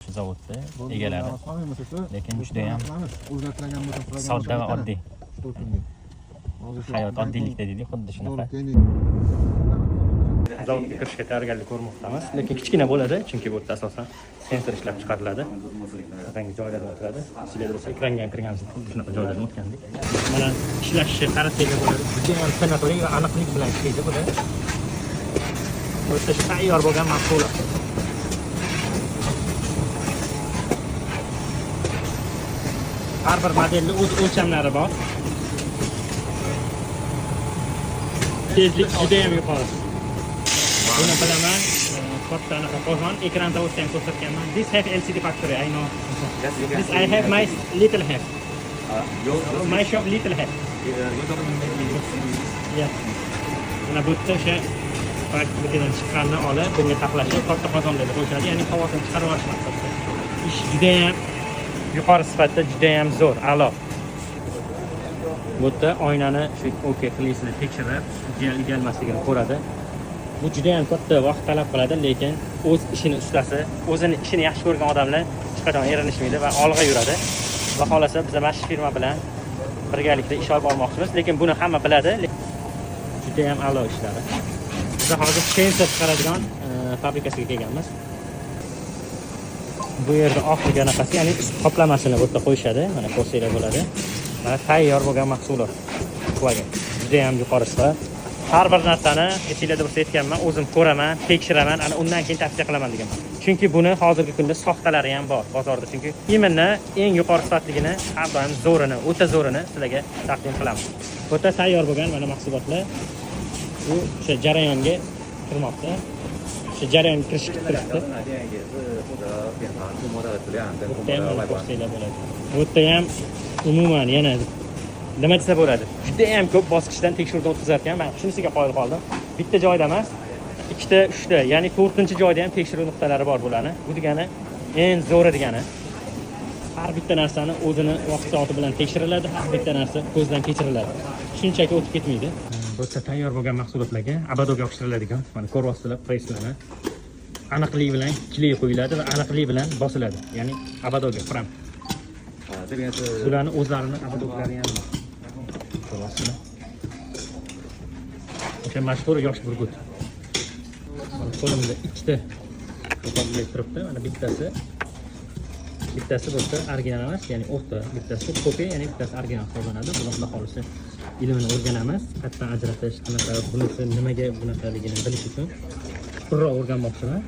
shu zavodda egalari. Lekin juda ham sodda va oddiy. Hayot oddiylikda deydi, xuddi shunaqa. Zavodga kirishga tayyorgarlik ko'rmoqdamiz, lekin kichkina bo'ladi, chunki bu yerda asosan sensor ishlab chiqariladi. Shunaqangi joylarda o'tiradi. Sizlar bo'lsa ekranga ham kirgansiz, xuddi shunaqa joylarda o'tgandik. Mana ishlashi qarasanglar bo'ladi. Juda ham tiniqlik va aniqlik bilan ishlaydi bular. Bu yerda tayyor bo'lgan mahsulot. Har bir modelning o'z o'lchamlari bor. Tezlik juda ham yuqori. Buni bilaman, katta anaqa qozon, ekran zavodda ham ko'rsatganman. This have LCD factory, I know. This I have my little have. My shop little have. Yeah. Mana bu yerda o'sha fabrikadan chiqqanini olib, bunga taxlashib, katta qozonlarga qo'yishadi, ya'ni havosini chiqarib olish maqsadida. Ish juda ham yuqori sifatda, juda ham zo'r, a'lo. Bu yerda oynani shu OK qilisini tekshirib, ideal emasligini ko'radi. Bu juda ham katta vaqt talab qiladi, lekin o'z ishini ustasi, o'zini ishini yaxshi ko'rgan odamlar hech qachon erinishmaydi va olg'a yuradi. Va xolasa biz mana shu firma bilan birgalikda ish olib bormoqchimiz, lekin buni hamma biladi. Juda ham a'lo ishlari. Biz hozir sensor chiqaradigan fabrikasiga kelganmiz. Bu yerda oxirgi anaqasi, ya'ni qoplamasini bu yerda qo'yishadi. Mana ko'rsanglar bo'ladi. Mana tayyor bo'lgan mahsulot. Juda ham yuqori sifat. Har bir narsani esinglarda bo'lsa aytganman, o'zim ko'raman, tekshiraman, ana undan keyin tavsiya qilaman deganman. Chunki buni hozirgi kunda soxtalari ham bor bozorda. Chunki iminni eng yuqori sifatligini, har doim zo'rini, o'ta zo'rini sizlarga taqdim qilamiz. Bu yerda tayyor bo'lgan mana mahsulotlar bu o'sha jarayonga kirmoqda. O'sha jarayonga kirishga turibdi. Bu yerda ham umuman yana nima desa bo'ladi? Juda ham ko'p bosqichdan tekshiruvdan o'tkazarkan. Men shunisiga qoyil qoldim. Bitta joyda emas, ikkita, uchta, ya'ni 4-joyda ham tekshiruv nuqtalari bor bularni. Bu degani eng zo'ri degani. Har bitta narsani o'zini vaqt soati bilan tekshiriladi, har bitta narsa ko'zdan kechiriladi. Shunchaki o'tib ketmaydi. Bu yerda tayyor bo'lgan mahsulotlarga abadoga yopishtiriladigan, mana ko'ryapsizlar, preslarni aniqlik bilan kley qo'yiladi va aniqlik bilan bosiladi. Ya'ni abadoga fram. Bularni o'zlarini abadoglari ham bor. Ko'ryapsizlar. O'sha mashhur yosh burgut. Qo'limda ikkita qo'lga turibdi. Mana bittasi bu yerda original emas, ya'ni o'rta, bittasi kopi, ya'ni bittasi original hisoblanadi. Buni xudo xolisa ilmini o'rganamiz. Qayerdan ajratish, qanaqa bunisi nimaga bunaqaligini bilish uchun chuqurroq o'rganmoqchiman.